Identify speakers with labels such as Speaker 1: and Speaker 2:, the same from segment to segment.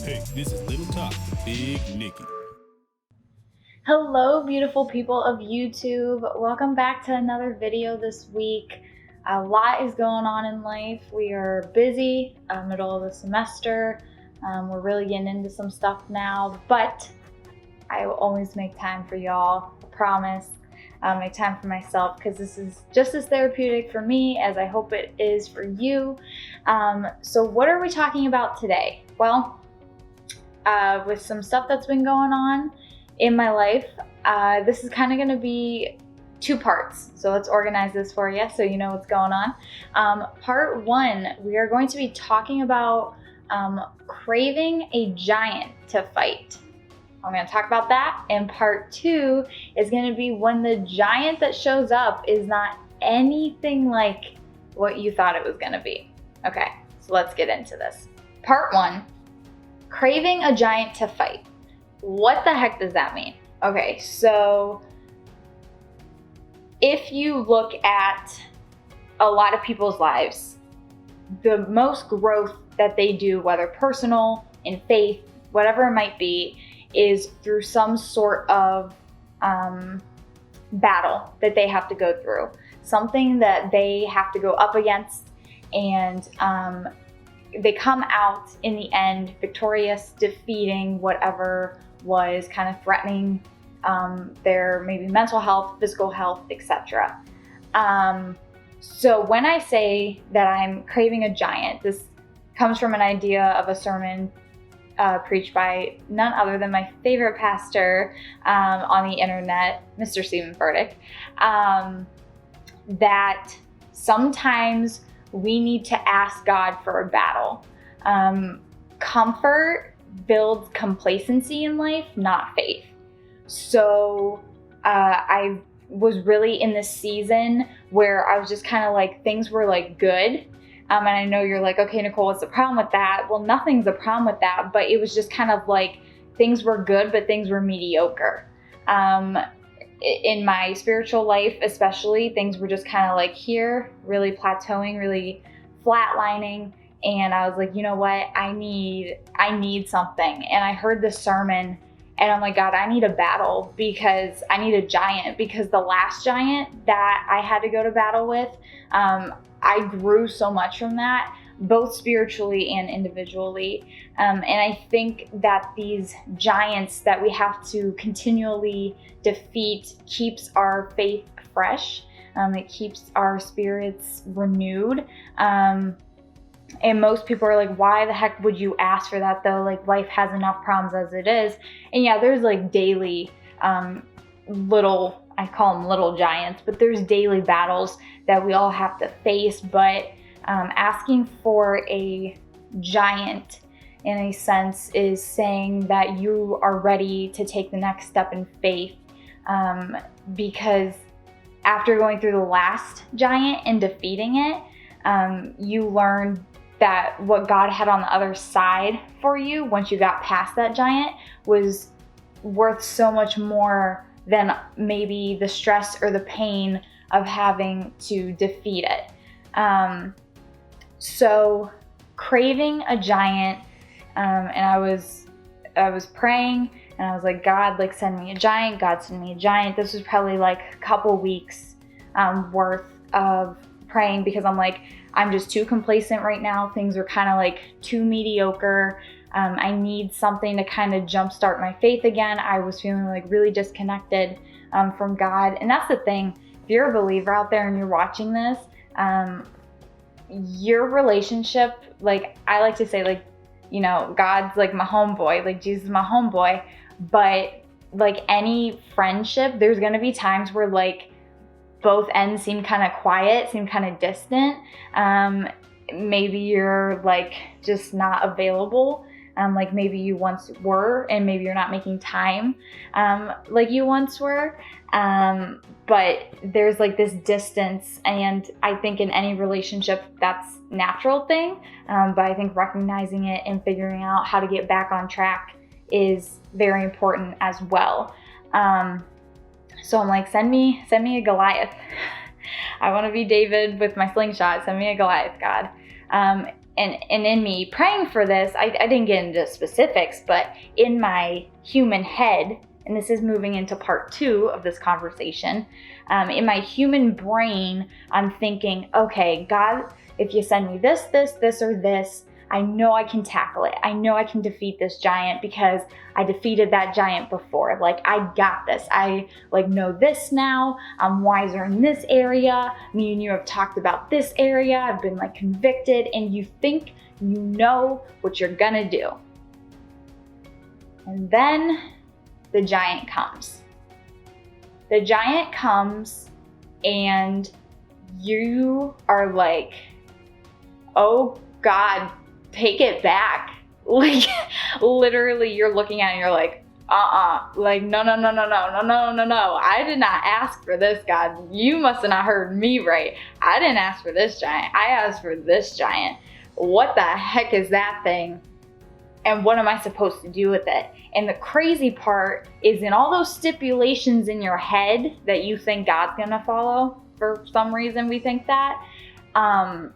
Speaker 1: Hey, this is Little Top, Big Nikki.
Speaker 2: Hello, beautiful people of YouTube. Welcome back to another video this week. A lot is going on in life. We are busy, middle of the semester. We're really getting into some stuff now, but I will always make time for y'all, I promise. Make time for myself because this is just as therapeutic for me as I hope it is for you. So what are we talking about today? Well, with some stuff that's been going on in my life, this is kind of going to be two parts. So let's organize this for you so you know what's going on. Part one, we are going to be talking about craving a giant to fight. I'm going to talk about that. And part two is going to be when the giant that shows up is not anything like what you thought it was going to be. Okay, so let's get into this. Part one, craving a giant to fight. What the heck does that mean? Okay, so if you look at a lot of people's lives, the most growth that they do, whether personal, in faith, whatever it might be, is through some sort of battle that they have to go through, something that they have to go up against, and they come out in the end victorious, defeating whatever was kind of threatening their maybe mental health, physical health, etc. So when I say that I'm craving a giant, this comes from an idea of a sermon preached by none other than my favorite pastor on the internet, Mr. Stephen Furtick, that sometimes we need to ask God for a battle. Comfort builds complacency in life, not faith. So I was really in this season where I was just kind of like, things were like good. And I know you're like, okay, Nicole, what's the problem with that? Well, nothing's a problem with that, but it was just kind of like things were good, but things were mediocre. In my spiritual life, especially, things were just kind of like here, really plateauing, really flatlining. And I was like, you know what? I need something. And I heard this sermon and I'm like, God, I need a battle, because I need a giant, because the last giant that I had to go to battle with, I grew so much from that, both spiritually and individually. And I think that these giants that we have to continually defeat keeps our faith fresh. It keeps our spirits renewed. And most people are like, why the heck would you ask for that though? Like, life has enough problems as it is. And yeah, there's like daily little, I call them little giants, but there's daily battles that we all have to face. But asking for a giant, in a sense, is saying that you are ready to take the next step in faith, because after going through the last giant and defeating it, you learn that what God had on the other side for you once you got past that giant was worth so much more than maybe the stress or the pain of having to defeat it. So craving a giant, and I was praying and I was like, God, like, send me a giant. God, send me a giant. This was probably like a couple weeks worth of praying, because I'm like, I'm just too complacent right now. Things are kind of like too mediocre. I need something to kind of jumpstart my faith again. I was feeling like really disconnected from God. And that's the thing. If you're a believer out there and you're watching this, your relationship, like I like to say, like, you know, God's like my homeboy, like Jesus is my homeboy. But like any friendship, there's going to be times where like both ends seem kind of quiet, seem kind of distant. Maybe you're like just not available. Like maybe you once were, and maybe you're not making time like you once were. But there's like this distance, and I think in any relationship that's a natural thing. But I think recognizing it and figuring out how to get back on track is very important as well. So I'm like, send me a Goliath. I want to be David with my slingshot. Send me a Goliath, God. and in me praying for this, I didn't get into specifics, but in my human head, and this is moving into part 2 of this conversation, in my human brain, I'm thinking, okay, God, if you send me this, or this, I know I can tackle it. I know I can defeat this giant because I defeated that giant before. Like, I got this. I know this now. I'm wiser in this area. Me and you have talked about this area. I've been convicted, and you think you know what you're gonna do. And then the giant comes. The giant comes and you are like, oh God, take it back. Literally you're looking at it and you're like, no. I did not ask for this, God. You must have not heard me right. I didn't ask for this giant. I asked for this giant. What the heck is that thing? And what am I supposed to do with it? And the crazy part is, in all those stipulations in your head that you think God's gonna follow, for some reason we think that, and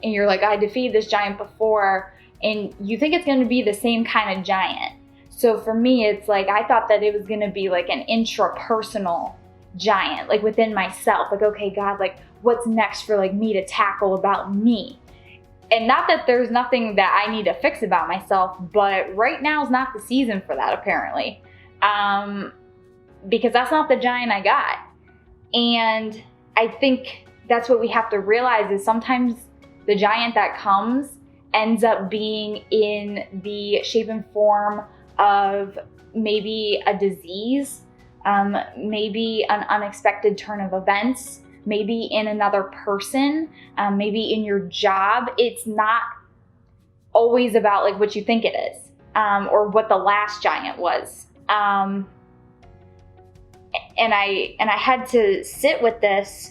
Speaker 2: you're like, I defeated this giant before, and you think it's gonna be the same kind of giant. So for me, it's I thought that it was gonna be an intrapersonal giant, within myself. Okay, God, what's next for me to tackle about me? And not that there's nothing that I need to fix about myself, but right now is not the season for that, apparently. Because that's not the giant I got. And I think that's what we have to realize, is sometimes the giant that comes ends up being in the shape and form of maybe a disease, maybe an unexpected turn of events, maybe in another person, maybe in your job. It's not always about what you think it is, or what the last giant was. And I had to sit with this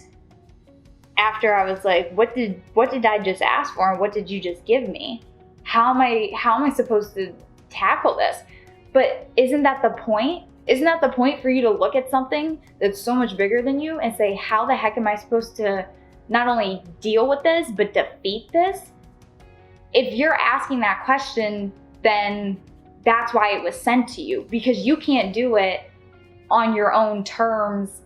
Speaker 2: after I was like, what did I just ask for, and what did you just give me? How am I supposed to tackle this? But isn't that the point? Isn't that the point, for you to look at something that's so much bigger than you and say, how the heck am I supposed to not only deal with this, but defeat this? If you're asking that question, then that's why it was sent to you, because you can't do it on your own terms,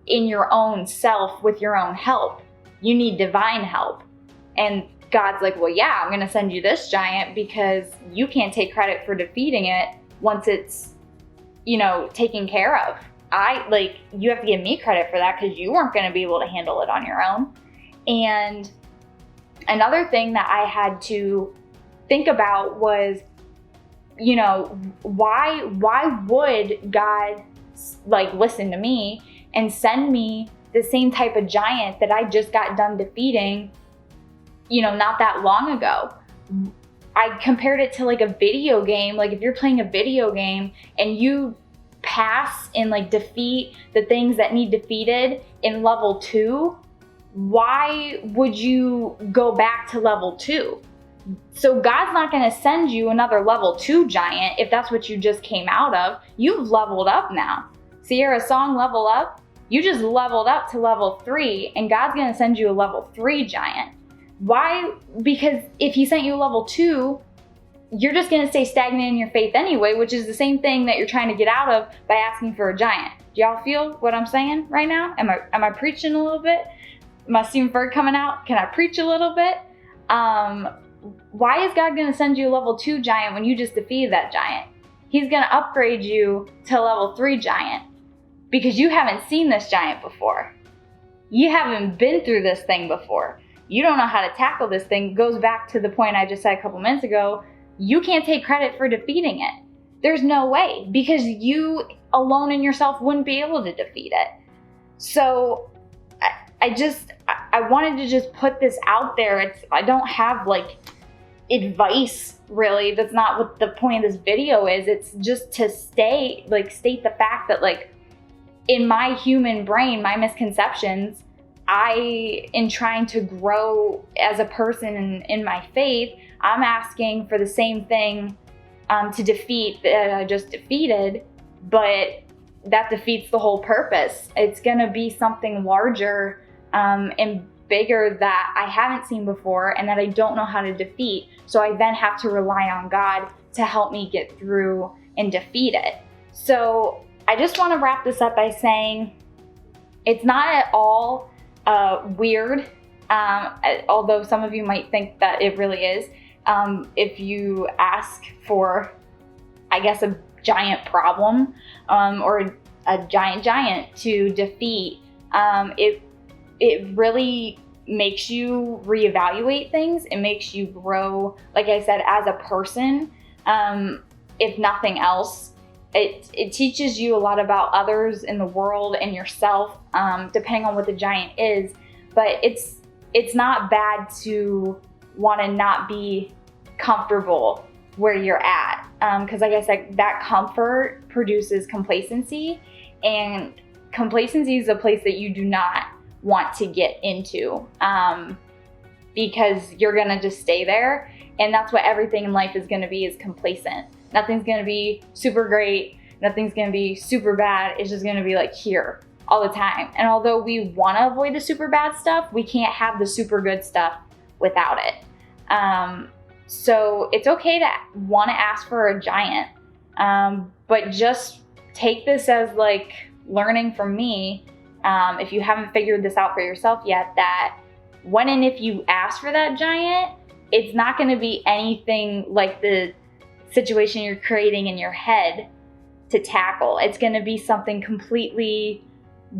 Speaker 2: in your own self, with your own help. You need divine help. And God's like, well, yeah, I'm going to send you this giant because you can't take credit for defeating it once it's taken care of. You have to give me credit for that, because you weren't going to be able to handle it on your own. And another thing that I had to think about was, why would God listen to me and send me the same type of giant that I just got done defeating, not that long ago? I compared it to a video game. If you're playing a video game and you pass and defeat the things that need defeated in level 2, why would you go back to level 2? So God's not going to send you another level 2 giant if that's what you just came out of. You've leveled up now. Sierra Song, level up. You just leveled up to level 3, and God's going to send you a level 3 giant. Why? Because if he sent you a level 2, you're just going to stay stagnant in your faith anyway, which is the same thing that you're trying to get out of by asking for a giant. Do y'all feel what I'm saying right now? Am I preaching a little bit? Am I Stephen Furtick coming out? Can I preach a little bit? Why is God going to send you a level 2 giant when you just defeated that giant? He's going to upgrade you to a level 3 giant because you haven't seen this giant before. You haven't been through this thing before. You don't know how to tackle this thing. It goes back to the point I just said a couple minutes ago. You can't take credit for defeating it. There's no way, because you alone in yourself wouldn't be able to defeat it. So I wanted to just put this out there. I don't have advice, really. That's not what the point of this video is. It's just to state the fact that in my human brain, my misconceptions, in trying to grow as a person in my faith, I'm asking for the same thing to defeat that I just defeated, but that defeats the whole purpose. It's going to be something larger and bigger that I haven't seen before and that I don't know how to defeat. So I then have to rely on God to help me get through and defeat it. So I just want to wrap this up by saying it's not at all weird, although some of you might think that it really is. If you ask for, I guess, a giant problem or a giant to defeat, it really makes you reevaluate things. It makes you grow, like I said, as a person. If nothing else, it teaches you a lot about others in the world and yourself, depending on what the giant is. But it's not bad to want to not be comfortable where you're at, because like I said, that comfort produces complacency, and complacency is a place that you do not want to get into, because you're gonna just stay there, and that's what everything in life is gonna be, is complacent. Nothing's gonna be super great, nothing's gonna be super bad, it's just gonna be like here all the time. And although we wanna avoid the super bad stuff, we can't have the super good stuff without it. So it's okay to wanna ask for a giant, but just take this as like learning from me, if you haven't figured this out for yourself yet, that when and if you ask for that giant, it's not gonna be anything like the situation you're creating in your head to tackle. It's gonna be something completely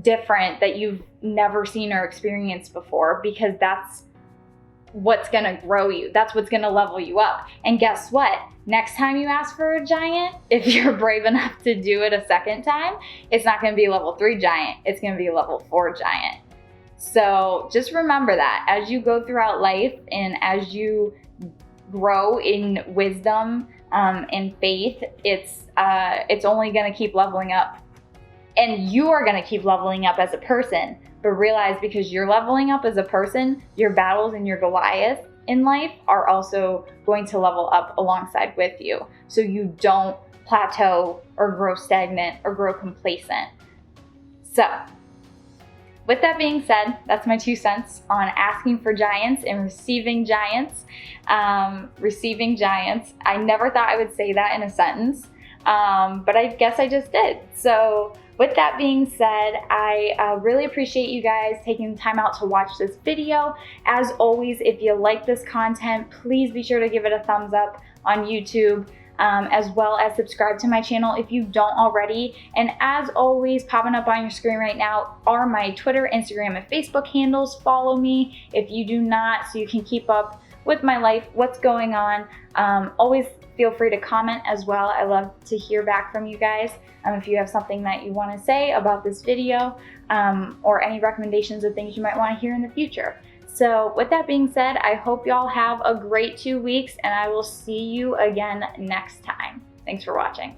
Speaker 2: different that you've never seen or experienced before, because that's what's gonna grow you. That's what's gonna level you up. And guess what? Next time you ask for a giant, if you're brave enough to do it a second time, it's not gonna be a level 3 giant, it's gonna be a level 4 giant. So just remember that as you go throughout life and as you grow in wisdom and faith, it's only gonna keep leveling up. And you are gonna keep leveling up as a person. But realize, because you're leveling up as a person, your battles and your Goliath in life are also going to level up alongside with you. So you don't plateau or grow stagnant or grow complacent. So with that being said, that's my 2 cents on asking for giants and receiving giants. Receiving giants. I never thought I would say that in a sentence, but I guess I just did. So with that being said, I really appreciate you guys taking time out to watch this video. As always, if you like this content, please be sure to give it a thumbs up on YouTube, as well as subscribe to my channel if you don't already. And as always, popping up on your screen right now are my Twitter, Instagram, and Facebook handles. Follow me if you do not, so you can keep up with my life, what's going on. Always feel free to comment as well. I love to hear back from you guys. If you have something that you want to say about this video, or any recommendations of things you might want to hear in the future. So with that being said, I hope y'all have a great 2 weeks, and I will see you again next time. Thanks for watching.